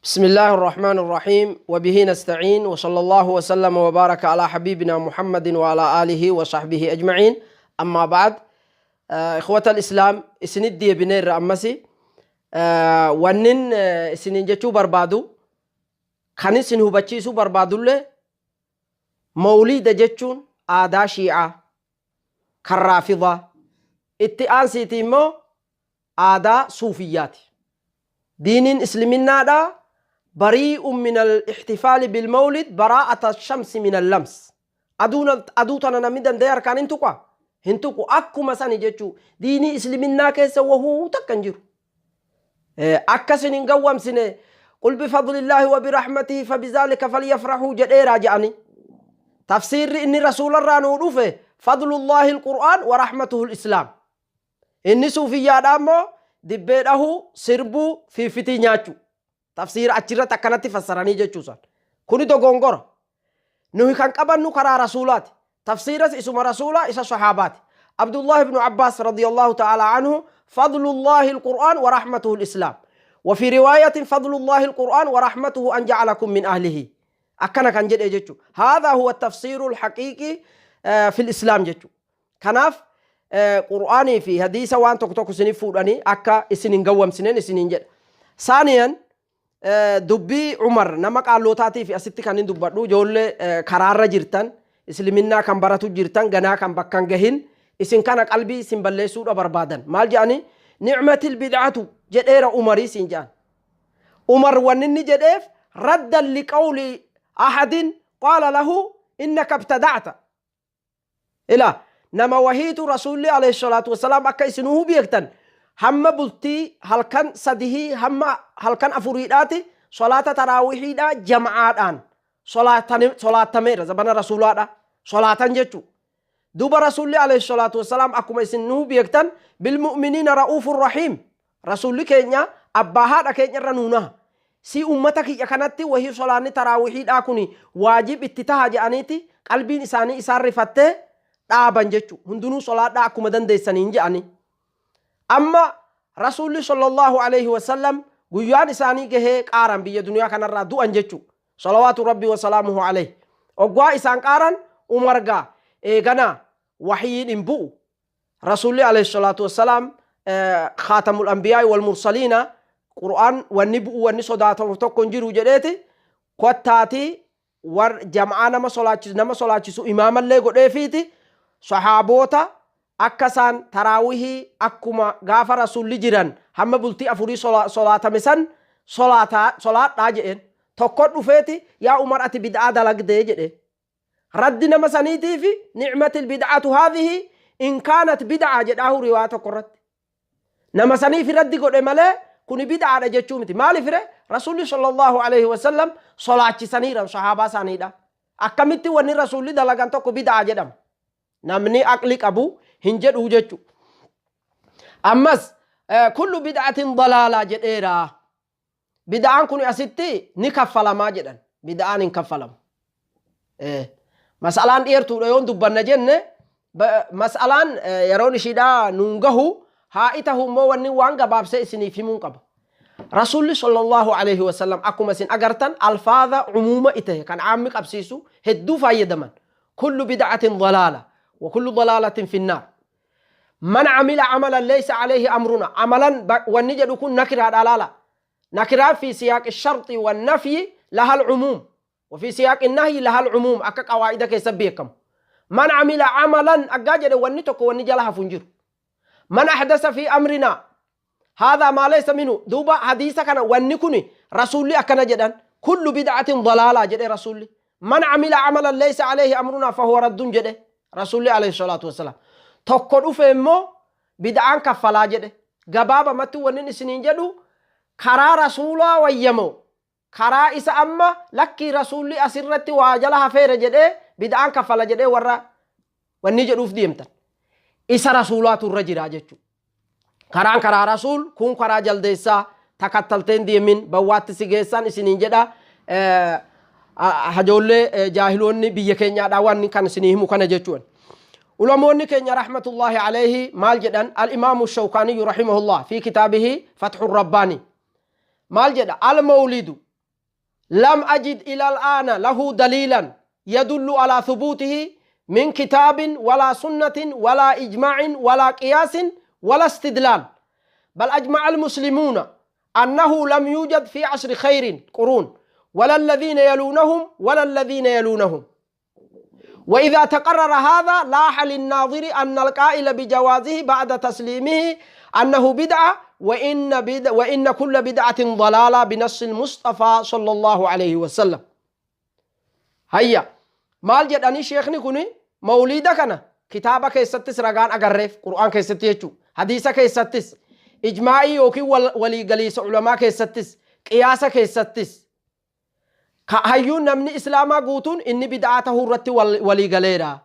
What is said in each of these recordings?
بسم الله الرحمن الرحيم وبه نستعين وصلى الله وسلم وبارك على حبيبنا محمد وعلى آله وصحبه أجمعين. أما بعد، إخوة الإسلام إسندي بنير أمسي ونن إسننجتو بربادو خاني سنهو بچيسو بربادو له موليد جتشون آدا شيعة كالرافضة اتئان سيتيمو آدا صوفيات دين إسلامنا دا بريء من الاحتفال بالمولد براءة الشمس من اللمس. أدوتنا نمدن ديار كان هنتوكو أكو مساني جيتشو ديني إسلامنا كيسا وهو تكنجر أكسن نقوم سنة قل بفضل الله وبرحمته فبذلك فليفرحوا جدي راجعني تفسير إن رسول الله نوروفه فضل الله القرآن ورحمته الإسلام. إني صوفيا دامو دبيره سربو في فتينياتو تفسير أجرة تكنت فسراني جتشوسان كوني تو غونغور نوي كان قبل نكرا رسولات تفسير اسم رسولا إسا صحابات عبد الله بن عباس رضي الله تعالى عنه فضل الله القرآن ورحمته الإسلام، وفي رواية فضل الله القرآن ورحمته أن جعلكم من أهله. أكنا كان جد جتشو هذا هو التفسير الحقيقي في الإسلام جتشو كناف قرآني في حديث وان توك سنين فوراني أكا إسنين قوام سنين إسنين جد. ثانيا دبي عمر نما قالو تاتي في أستي كانين دبادو جول كرار جيرتان إسلامنا كان براتو جيرتان غنا كان بكان جهين إسن كان قلبي سنبلسو بربادن مال جاني نعمة البدعة جدير عمري سنجان عمر ونني جديف ردا لقول أحد قال له إنك ابتدعت إلى نما وهيت رسول الله عليه الصلاة والسلام أكا إسنوه بيكتن هم بلتي هل كان سده هم هل كان أفريداتي صلاة تراويحي دا جماعات آن صلاة تمير زبان رسول الله صلاة جتشو دوب رسول الله عليه الصلاة والسلام أكما إسنوه بيكتن بالمؤمنين رؤوف الرحيم. رسول الله كينيا أباهات كينيا رنونها سي أمتك يكنتي وهي صلاة تراويحي دا كوني واجب اتتاها جانيتي قلبي إساني إسار رفته دابان جتشو هندونو صلاة دا أكما دن ديسانين جاني. أما رسول صلى الله عليه وسلم قيان إساني جهة قارن بيا دنيا كان الرادو أنجتشو صلوات ربي وسلامه عليه وقوا إسان قارن أمرقا إيغانا وحي إنبو رسول عليه الصلاة والسلام خاتم الأنبياء والمرسلين قرآن والنبو والنصدات وتكون جيرو جديتي قواتاتي ور جمعانا نما صلاة سو إمام اللي قد فيتي صحابوتا أكسان تراويه أكما غافر رسول جيران هم بلتي أفوري صلاة مسان صلاة راجئين تقود فيتي يا عمر أتي بدعا دلق دي جدي ردنا مسانيتي في نعمة البدعة هذه إن كانت بدعة جداه رواية قررت نمساني في رد قد ملا كوني بدعة جتشومتي مالي فره رسول صلى الله عليه وسلم صلاة سنيرا صحابة سنيرا أكملتي وني رسول دلقان تقو بدعة جدام نمني أقلق أبو هنجد وجتشو أمس كل بدعة ضلالة جديرا بدعان كوني أستي نكفل ما جدا بدعان نكفلم مسألان إيرتو يون دبنا جنة مسألان يرون شدا نونجه هائته مو وني وانجا باب سيسني في منقب رسول صلى الله عليه وسلم أكو مسين أجرتن الفاظ عموما إته كان عامك أبسيسو هدو فايدمن كل بدعة ضلالة وكل ضلالة في النار. من عمل عملا ليس عليه أمرنا عملا ونجد يكون نكرة دلالة نكرة في سياق الشرط والنفي لها العموم وفي سياق النهي لها العموم أكا قواعد كيسبيكم. من عمل عملا أجاجد ونتك ونجلها فنجر. من أحدث في أمرنا هذا ما ليس منه دوبا حديثا كان ونكني رسولي أكنا جدا كل بدعة ضلالة جد رسولي. من عمل عملا ليس عليه أمرنا فهو رد جد رسولي عليه الصلاة والسلام تقول فهمو بدعان كفلا جد قبابا متو ونن سنين جدو كرا رسولا ويمو كرا إسا أما لكي رسولي أسرتي واجلها فير جد بدعان كفلا جد ورا ونجد ديمتا إسا رسولات الرجل جدو كرا رسول كون كرا جلديسا تكتلتين ديمين بوات سيجيسان سنين جدا هجولي جاهلوني بيكينيا داوان كان سنيهم كان جدوان علماء كينيا رحمة الله عليه مال جدا الإمام الشوكاني رحمه الله في كتابه فتح الرباني مال جدا المولد لم أجد إلى الآن له دليلا يدل على ثبوته من كتاب ولا سنة ولا إجماع ولا قياس ولا استدلال، بل أجمع المسلمون أنه لم يوجد في عصر خير قرون ولا الذين يلونهم ولا الذين يلونهم. وإذا تقرر هذا لاح للناظر أن القائل بجوازه بعد تسليمه أنه بدعة، وإن كل بدعة ضلالة بنص المصطفى صلى الله عليه وسلم. هيا مال جداني شيخني كوني موليدا كنا كتابة كيستس رغان أغرف قرآن كيستس يجو حديثة كيستس إجماعي يوكي ولي قليس علماء كيستس قياسة كيستس هيون نمني إسلاما قوتون إني بدعاته رت ولي قليرا.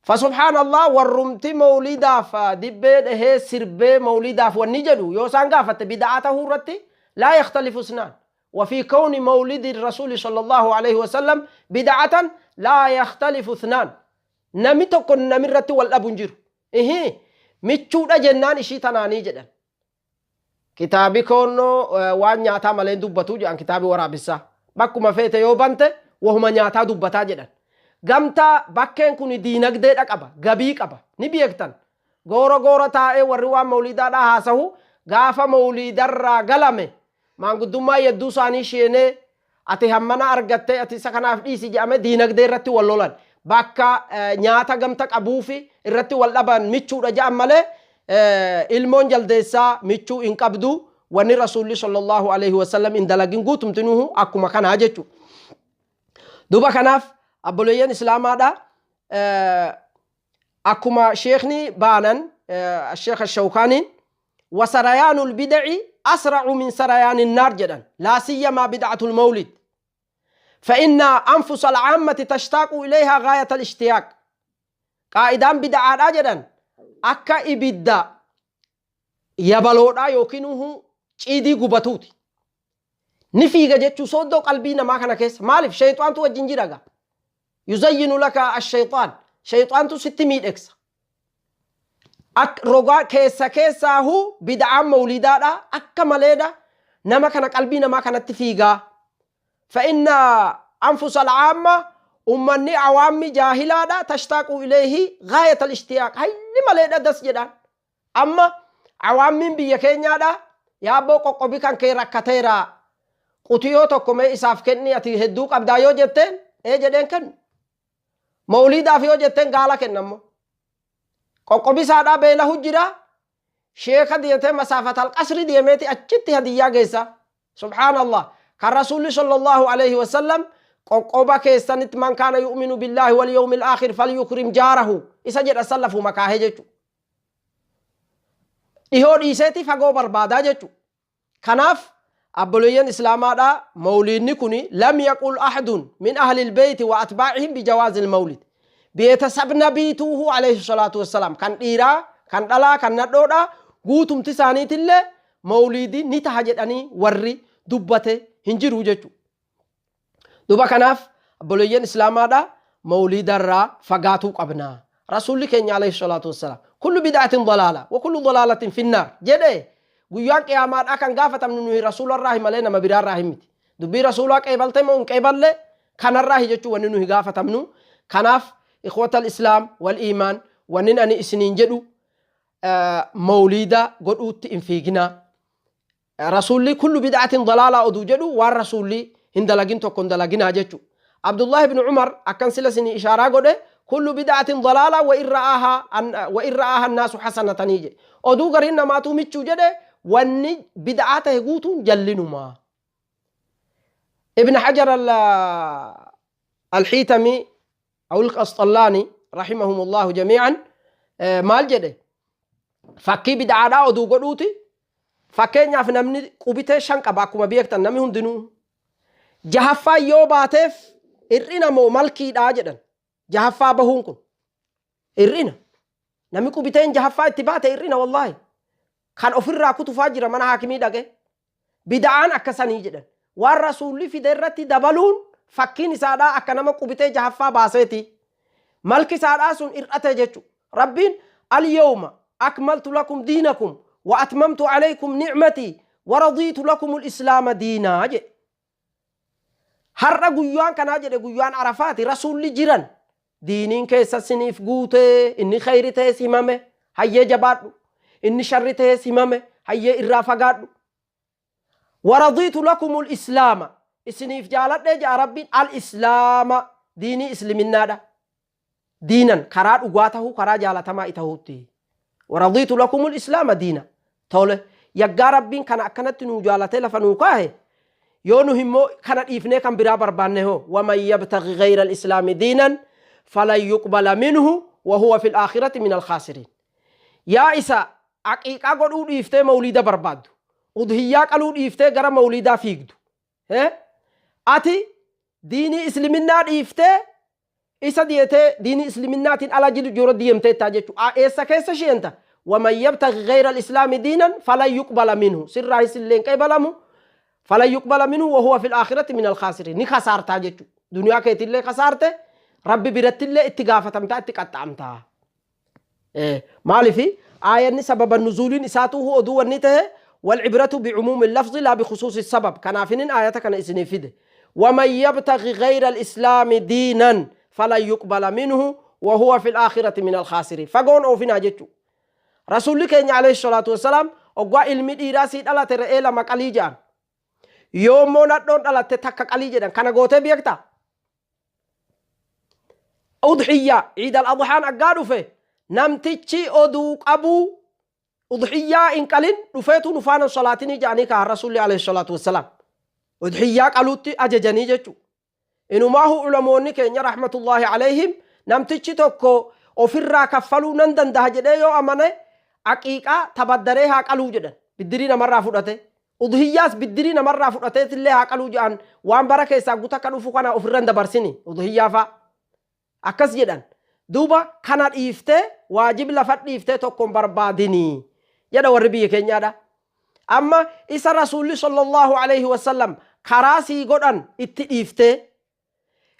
فسبحان الله ورمتي موليدا فدبيد هي سربي موليدا والنجدو يوسان قافت بدعاته رت لا يختلف اثنان، وفي كون مولد الرسول صلى الله عليه وسلم بدعة لا يختلف اثنان. نمي تكون نمي رت والأبنجر إيه ميتشودا جنان إشي تناني جدا. كتابي كونو وان نياتا مالين دوبتو جان كتابي ورابسا bakkuma feete yoo bante wahuma nyaataa dubbataa jedhan. Gamtaa bakkeen kun diinagdeedha qaba, gabii qaba, ni beektan. Goora taa'ee warri waan mawliidaadhaa haasahu gaafa mawliidarraa galame maanguddummaa yedduu isaanii sheenee ati hammana argattee ati isa kanaaf dhiisi jedhame diinagdee irratti wal lolan. Bakka nyaata gamta qabuufi irratti wal dhaban michuudha jedhan malee ilmoon jaldeessaa michuu hin qabdu. wanni rasuulli sallallahu alaihi wasallam in dalagin guutumtinuhu akkuma kanaa jechu. Duba kanaaf abboleeyyan islaamaadha akkuma sheekni baanan الشيخ الشوكاني وسريان البدع أسرع من سريان النار جدا، لا سيما بدعة المولد، فإن أنفس العامة تشتاق إليها غاية الاشتياق. قائدان بدعة جدا أكا إبدا يبلودا يوكينوه ciidii gubatuuti ni fiiga jechuu soddoo qalbii namaa kana keessa. Maaliif shayxaantu wajjin jiraga yuzayyinu laka ash-shayxaan, shayxaantu sitti miidhegsa. Rogaa keessaahu bid'aan mawliidaadha akka maleedha nama kana qalbii namaa kanatti fiigaa. Fa'inna anfusa al-caamma ummanni awaammi jaahilaadha tashtaaqu ilayhi gaayat al-ishtiyaaq, hayli maleedha das jedhaan. Amma awaammiin biyya keenyaadha yaaboo qoqqobii kan kee rakkateera qutiyoo tokko mee isaaf kenni ati hedduu qabdaa yoo jetteen jedheen kennu. Mawliidaaf yoo jetteen gaala kennammo. Qoqqobii saadhaa beelahu jira sheeka diyatee masaafatal qasri diyameeti achitti hadiyyaa geessa. Subhaanallah. Kan rasuulli sallallahu alaihi wasallam qoqqoba keessanitti man kaana yu'minu billaahi wal yawmil aakhir falyukrim jaarahu isa jedha sallafu makaahee jechuudha. Dhihoo dhiiseeti fagoo barbaadaa jechu. Kanaaf abboleeyyan islaamaadha mawliidni kuni lam yaqul ahadun min ahli albayti wa atbaa'ihim bijawaazi almawlid. Beetasab nabiituhu alayhi salaatu wassalaam kan dhiiraa kan dhalaa kan nadhoodha guutumti isaaniitillee mawliidi ni taha jedhanii warri dubbate hin jiru jechu. Duba kanaaf abboleeyyan islaamaadha mawliidarraa fagaatuu qabna. Rasuulli keenya alayhi salaatu wassalaam كل بدعة ضلالة وكل ضلالة في النار جده قيان قيامات أكن قافة من رسول الله ملينا ما بيرار راهمت دبي رسولك قبل تمون قبل له كان الراهي جتو وننو قافة منو كناف إخوة الإسلام والإيمان ونن أني سنين جدو موليدا قد أوت إنفيقنا رسولي كل بدعة ضلالة أدو جدو والرسولي هندلقين تكون دلقين جتو. عبد الله بن عمر أكن سلسني إشارة قده كل بدعة ضلالة وإن رآها الناس حسنة نيجي أدو قرين ما توميتشو جده واني بدعاته يقوتون جلنوا ما. ابن حجر الحيتمي أو القسطلاني رحمهم الله جميعا مال جده فكي بدعاء أدو قدوتي فكين يعرف نمني قبيته شنك باكو ما بيكتن نمي هندنو جهفا يوباتف إرنا مو ملكي داجدن جهفا بهونكم إرنا نمي قبيتين جهفا اتباته إرنا والله كان أفر راكو تفاجر من حاكمي داكي بدعان أكساني جدن والرسول في درتي دبلون فكين سادا أكنما قبيتين جهفا باسيتي ملكي سادا سن إرأته جتو ربين اليوم أكملت لكم دينكم وأتممت عليكم نعمتي ورضيت لكم الإسلام دينا. har'a guyyaan kanaa jedhe guyyaan Arafaati rasuulli jiran diiniin keessa siniif guutee inni khayri ta'es himame hayyee jabaadhu inni sharri ta'es himame hayyee irraa fagaadhu. ورضيت لكم الإسلام إسنيف جالت جاء ربي الإسلام ديني إسلامنا دا دينا كراد أقواته كراد جالت ما إتهوتي ورضيت لكم الإسلام دينا تقول يجا ربي كان أكنت نجالته لفنوكاه يونهم كانت إفنى كان برابر بانه ومن يبتغي غير الإسلام دينا فلا يقبل منه وهو في الآخرة من الخاسرين. يا إسا أكيد أقول إفتى مولد برباد udhiyyaa qaluu dhiiftee gara mawliidaa fiigdu ati diinii isliminnaa dhiiftee isa diyetee diinii isliminnaatiin ala jiru diyemteettaa jechuudha. Eessa keessa sheenta waman yabtaghi ghayra al-islaami diinan falan yuqbala minhu sirraa isillee hin qeebalamu falan yuqbala minhu wahuwa fil aakhirati min al-khaasiriin ni kasaartaa jechuudha. Duniyaa keetillee kasaarte rabbi birattillee itti gaafatamtaa itti qaxxaamtaa. Maalifi aayanni sababa nuzuuliin isaatu oduu wanni ta'e والعبرة بعموم اللفظ لا بخصوص السبب كان فين آياتك كان اسني فيده ومن يبتغي غير الإسلام دينا فلا يقبل منه وهو في الآخرة من الخاسرين. فقون أو فينا جتو رسولك عليه الصلاة والسلام أقوى علمي إراسي على ترى لما قليجان يوم ندون على تتحقق قليجان كان قوته بيكتا أضحية عيد الأضحى أقادوا فيه نمتشي أدوك أبو udhiyyaa in qalin dhufeetu nufaana salaatinii jaanii ka rasuulli alayhi salatu wassalam udhiyyaa qaluutti ajajanii jechu inumaahu ulamoonni keenya rahmatullahi alayhim namtichi tokko ofirraa kaffaluu nan danda'a jedhee yoo amane aqiiqaa tabaddaree haa qaluu jedhan biddirii namarraa fudhate udhiyyaas biddirii namarraa fudhateetillee haa qaluu jedhan waan bara keessaa guuta akka dhufu kana ofirran dabarsini udhiyyaa fa'a akkas jedhan duuba kana dhiiftee waajib lafa dhiiftee tokkoon barbaadinii يدا وربيه كنيادا أما إسا رسول صلى الله عليه وسلم كراسي قدان اتئيفته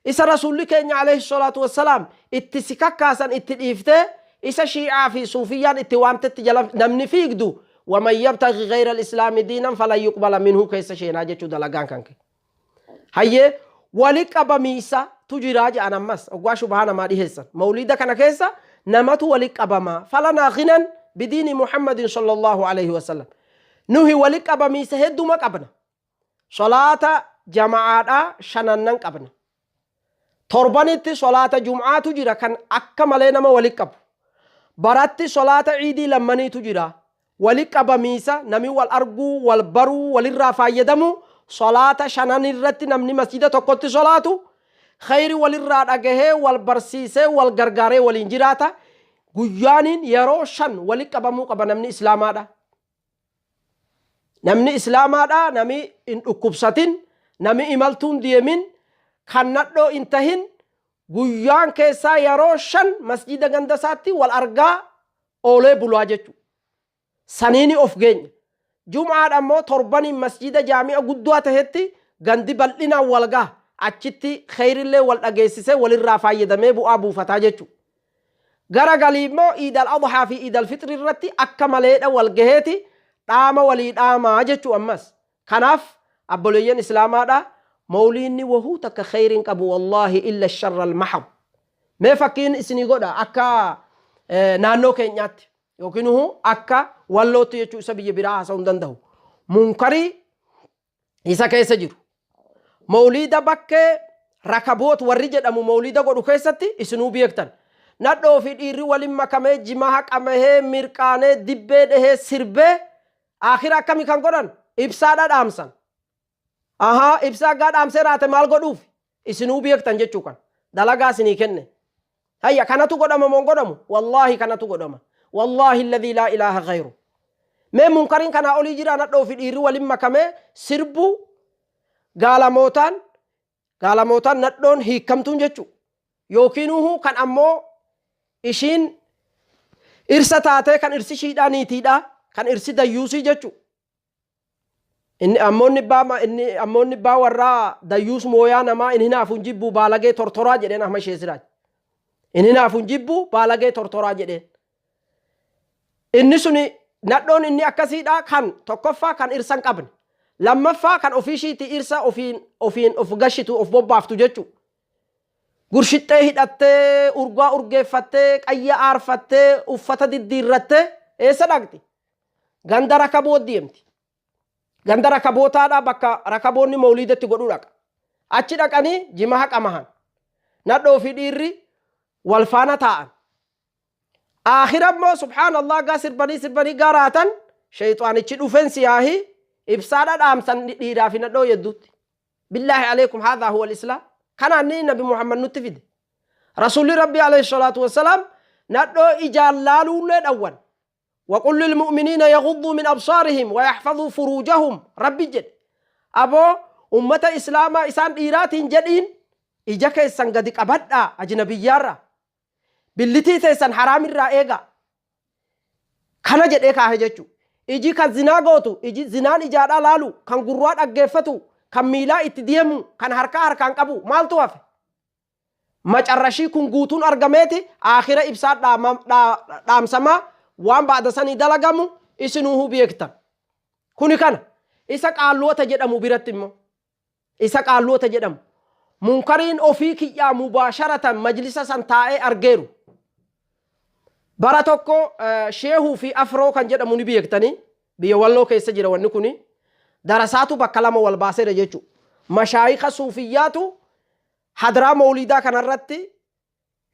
إسا رسول كنيا عليه الصلاة والسلام اتسكاكاسا اتئيفته إسا شيعة في صوفيان اتوامتت جلب نمني فيقدو ومن يبتغي غير الإسلام دينا فلا يقبل منه كيس شيء ناجة دلقان كانك هيا ولك أبا ميسا تجراج أنا مس أقوى شبهانا ما دي هسا موليدا كان كيسا نمت ولك أبا ما فلنا غنن بدين محمد صلى الله عليه وسلم نهي ولك أبا ميسا هدو ما قبنا صلاة جماعة شننن قبنا تربانت صلاة جمعة تجرى كان أكملين ما ولك أب برات صلاة عيدي لمني تجرى ولك أبا ميسا نمي والأرقو والبرو والرافع يدمو صلاة شنن الرت نمني مسجدة تقوت صلاة خير والرات أجهه والبرسيسة والغرغارة والإنجراتا guyyaanin yeroo shan wali qabamuu qaba namni islaamaadha. Namni islaamaadha nami in dhukkubsatin nami imaltuun deemin kan nadhoo in tahin guyyaan keessaa yeroo shan masjida gandasaatti wal argaa oolee bulaa jechuudha. Saniini of geenya. Jum'aadha immoo torbaniin masjida jaami'a guddaa tahetti gandi bal'inaan wal gaha achitti khayrillee wal dhageessisee walirraa fayyadamee bu'aa buufataa jechuudha. gara galiimmoo iidal adhaa fi iidal fitri irratti akka maleedha wal gaheeti dhaama walii dhaamaa jechuu ammas kanaaf abboleeyyan islaamaadha mawliinni wahuu takka khayriin qabu wallaahi illa sharra almahab mee fakkiin isinii godha akka naannoo keenyaatti yookiin akka wallootti jechuu isa biyya biraa haasa'uu hin danda'u munkarii isa keessa jiru mawliida bakkee rakaboot warri jedhamu mawliida godhu keessatti isinuu beektan nadhoo fi dhiirri waliin makamee jimaa haqamee mirqaanee dibbee dhehee sirbee akhira akkami kan godhan ibsaadha dhaamsan ibsaa gaa dhaamsee raate maal godhuuf isinuu beektan jechuu kan dalagaa isinii kenne hayya kanatu godhama moo godhamu wallaahi kanatu godhama wallaahi alladhii laa ilaaha ghayru mee munkariin kanaa olii jira nadhoo fi dhiirri waliin makamee sirbu gaalamootaan nadhoon hiikamtuun jechuu yookiinuhu kan ammoo ishiin irsa taatee kan irsi shiidhaa niitiidha kan irsi dayyuusii jechuu inni ammoonni baa warraa dayyuus mooyaa namaa inni hinaafuun jibbuu baalagee tortoraa jedheen ahma sheesiraaj inni hinaafuun jibbuu baalagee tortoraa jedheen inni suni nadhoon inni akkasiidha kan tokkoffaa kan irsan qabne lammaffaa kan ofiishiiti irsa ofiin of gashitu of bobbaaftu jechu gurshixxee hidhattee urgaa urgeeffattee qayya aarfattee uffata diddiirrattee eessa dhaqxi ganda rakaboo deemti ganda rakabootaadha bakka rakaboonni mawliidatti godhuu dhaqa achi dhaqanii jima haqamahan nadhoo fi dhiirri wal faana taa'an akhirammoo subhaanallah gaa sirbanii gaaraatan shayxaanichi dhufen siyaahi ibsaadha dhaamsan dhiiraa fi nadhoo yedduutti billaahi alaykum haadhaa huwa al-islaam kananni nabi muhammad nutti fide rasuli rabbi alayhi salatu wassalam nadhoo ijaan laaluullee dhawwan وقل للمؤمنين يغضوا من أبصارهم ويحفظوا فروجهم ربي جد أبو أمة إسلام إسان إيرات جدين إجاك إسان قدك أبدا أجنبي يارا بالتي تيسان حرام الرائقة كان جد إيكا هججو إجي كان زنا قوتو إجي زنان إجادا لالو كان قروات أقفتو كان ميلا اتديمو كان هركان قبو مال توافي مجرشي كن قوتون أرقميتي آخرة إبساد دام سما waan baada sanii dalagamu isinuuhu beektan kuni kana isa qaalloota jedhamu biratti immoo isa qaalloota jedhamu munkariin ofii kiyyaa mubaasharatan majlisa san taa'ee argeeru bara tokko sheehuu fi afroo kan jedhamu ni beektanii biyya walloo keessa jira wanni kuni darasaatu bakka lama wal baaseera jechuudha mashaayika suufiyyaatu hadraa mawliidaa kanarratti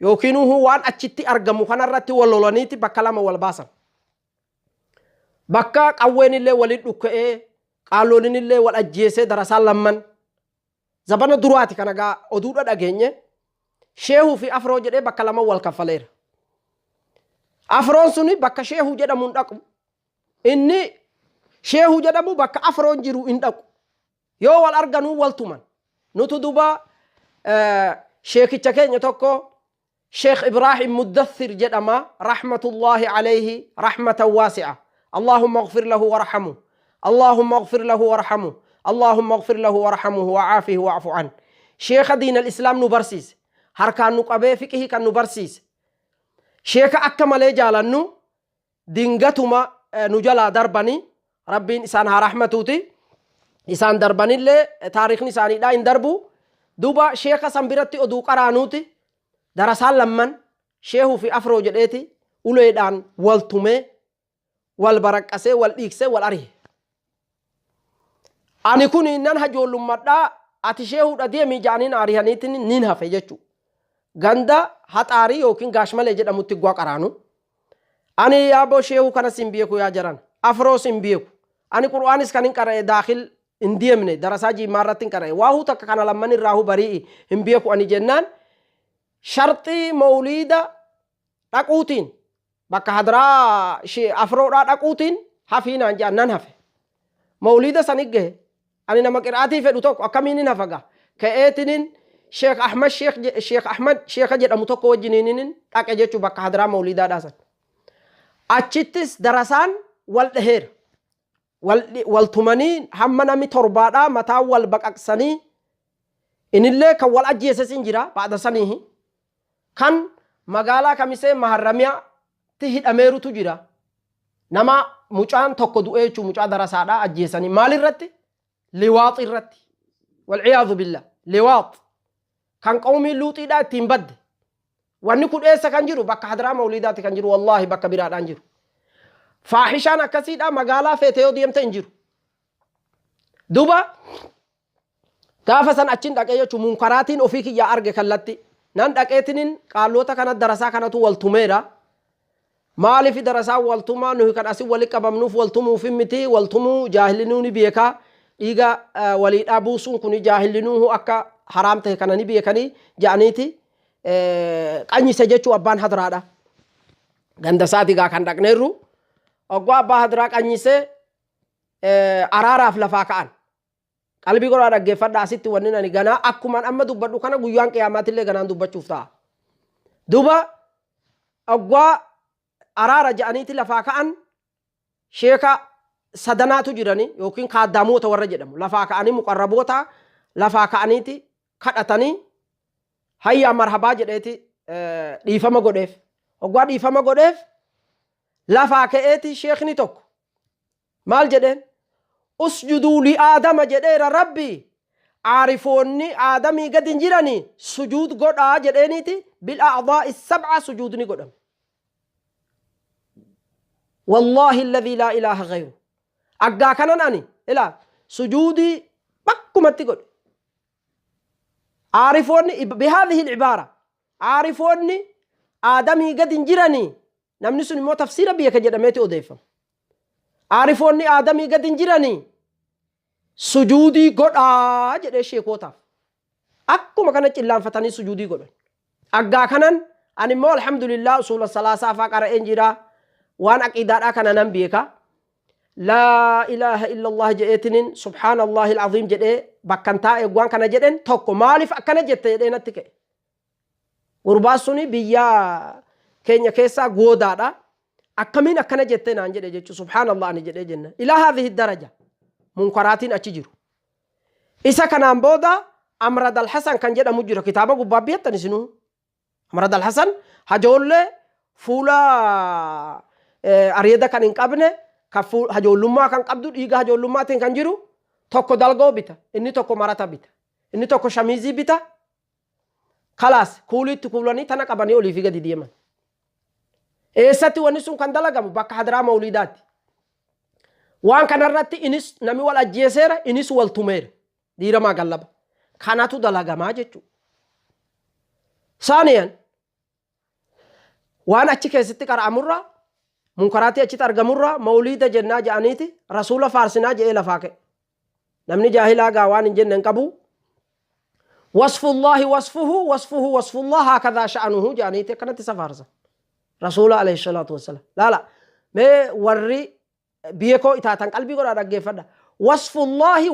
yookiinuhu waan achitti argamu kanarratti wal lolaniiti bakka lama wal baasan bakka qawween illee waliin dhukka'ee qaalloon illee wal ajjeesee darasaan lamman zabana duraati kana gaa oduudha dhageenye sheehuu fi afroo jedhee bakka lama wal kaffaleera afroon suni bakka sheehuu jedhamu hin dhaqu inni sheehuu jedhamu bakka afroon jiru hin dhaqu yoo wal arganuu wal tuman nutu duba sheekicha keenya tokko شيخ إبراهيم مدثر جدما رحمة الله عليه رحمة واسعة اللهم اغفر له وارحمه اللهم اغفر له وارحمه اللهم اغفر له وارحمه وعافه واعف عنه شيخ دين الإسلام نبرسيس هركان نقبه فقه كان نبرسيس شيخ أكمل جالنو دينغتما نجلا دربني ربي إسانها رحمتوتي إسان دربني اللي تاريخ نساني دا إن دربو دوبا شيخ سنبرتي أدو قرانوتي darasaan lamman sheehuu fi afroo jedheeti uleedhaan wal tumee wal baraqqasee wal dhiiksee wal arihe ani kun nan hajoollummadhaa ati sheehuudha deemii jaaniin arihaniitiin nin hafe jechuudha ganda haxaarii yookiin gaashmalee jedhamutti gwaa qaraanu ani yaaboo sheehuu kana sin beeku yaa jaran afroo sin beeku ani qur'aanis kan hin qara'e daakil hin deemne darasaa jiimmaarratti hin qara'e waahuu takka kana lamman irraahu barii hin beeku ani jennaan sharxii mawliida dhaquutiin bakka hadraa afroodhaa dhaquutiin hafiinaan jaan nan hafe mawliida san iggahe ani nama qiraatii fedhu tokko akkamiinin hafaga ka'eetinin sheekh ahmad sheekha jedhamu tokko wajjiniinin dhaqe jechuu bakka hadraa mawliidaadhaa san achittis darasaan wal dhaheera wal tumanii hamma nami torbaadhaa mataa wal baqaqsanii inillee kan wal ajjeeses hin jira baada saniihi kan magaalaa kamisee maharramiyaatti hidhameerutu jira nama mucaan tokko du'ee jechuu mucaa darasaadhaa ajjeesanii maalirratti liwaax irratti walciyaadhu billah liwaax kan qawmii luuxiidhaa ittiin badde wanni kun eessa kan jiru bakka hadraa mawliidaatti kan jiru wallaahi bakka biraadhaan jiru faahishaan akkasiidhaa magaalaa feete yoo deemte hin jiru duba gaafa san achin dhaqee jechuu munkaraatiin ofii kiyyaa arge kallatti nan dhaqeetinin qaalloota kana darasaa kanatu wal tumeera maaliif darasaa wal tumaa nuhi kan asii wali qabamnuuf wal tumuuf miti wal tumuu jaahillinuu ni beekaa dhiiga waliidhaa buusuun kun jaahillinuu akka haraam ta'e kana ni beekanii ja'aniiti qanyise jechuu abbaan hadraadha ganda isaati gaa kan dhaqneerru oggoo abbaa hadraa qanyise araaraaf lafaa ka'an qalbii godhaa dhaggeeffadhaa asitti wanni ani ganaa akkumaan amma dubbadhu kana guyyaan qiyaamaatillee ganaan dubbachuuf ta'a duba oggoo araara ja'aniiti lafaa ka'an sheeka sadanaatu jirani yookiin kaaddaamoota warra jedhamu lafaa ka'anii muqarraboota lafaa ka'aniiti kadhatanii hayyaa marhabaa jedheeti dhiifama godheef oggoo dhiifama godheef lafaa ka'eeti sheekni tokko maal jedheen اسجدوا لآدم جدير ربي عارفوني آدمي قد انجرني سجود قد جدينيتي بالأعضاء السبعة سجودني قدام والله الذي لا إله غيره أقا كانن أني إلا سجودي بكمتي قد عارفوني بهذه العبارة عارفوني آدمي قد انجرني نمني سني مو تفسير بيك جدميتي أضيفه عارفوني آدمي قد انجرني سجودي قد جدي شيكوتا أكو مكان جلان فتاني سجودي قد أقا كانن أني مو الحمد لله أصول الثلاثة فقر إنجرا وان أكيدار أكنا ننبيكا لا إله إلا الله جئتنين سبحان الله العظيم جئ بكنتا إغوان كان جئن توكو مالف أكنا جئتين نتكي ورباسوني بيا كينيا كيسا غودادا أكمين أكنا جئتين أنجئ جئ سبحان الله أني جئ جنة إلى هذه الدرجة منكراتين أتجيرو إسا كان أمبودا أمرد الحسن كان جئ مجيرو كتابة قبابية تنسنو أمرد الحسن هجول فولا أريدا كان إنقابنه كفول هجولما كان قبض إيجا هجولما تين كان جيرو توكو دالغو بيتا إني توكو ماراتا بيتا إني توكو شميزي بيتا خلاص كولي تكولاني تانا كباني أولي فيغا دي ديما إيساتي ونسون كان دالغامو باك حدرا موليدات وان كان راتي إنس نمي والا جيسيرا إنس والتمير ديرا ما غلب كاناتو دالغاما جيچو ثانيا وانا أچي كيستي كار أمورا منكراتي أچي ترغمورا موليد جنة جانيتي رسول فارسنا جئ لفاكي نمني جاهلا غاوان جنن قبو وصف الله وصف الله هكذا شأنه جانيتي كانت سفارسة رسول عليه الصلاة والسلام لا مي وري بيكو إتاتان قلبي قرأ رقي فدا وصف الله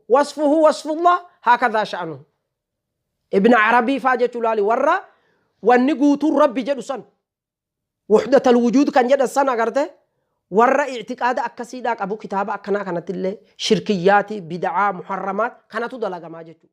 وصف الله هكذا شأنه ابن عربي فاجة لالي ورى والنقوت الرب جدسان وحدة الوجود كان جد السنة قرته ورّا اعتقاد أكسيدك أبو كتابة أكنا كانت اللي شركياتي بدعاء محرمات كانت دلقة ما جتو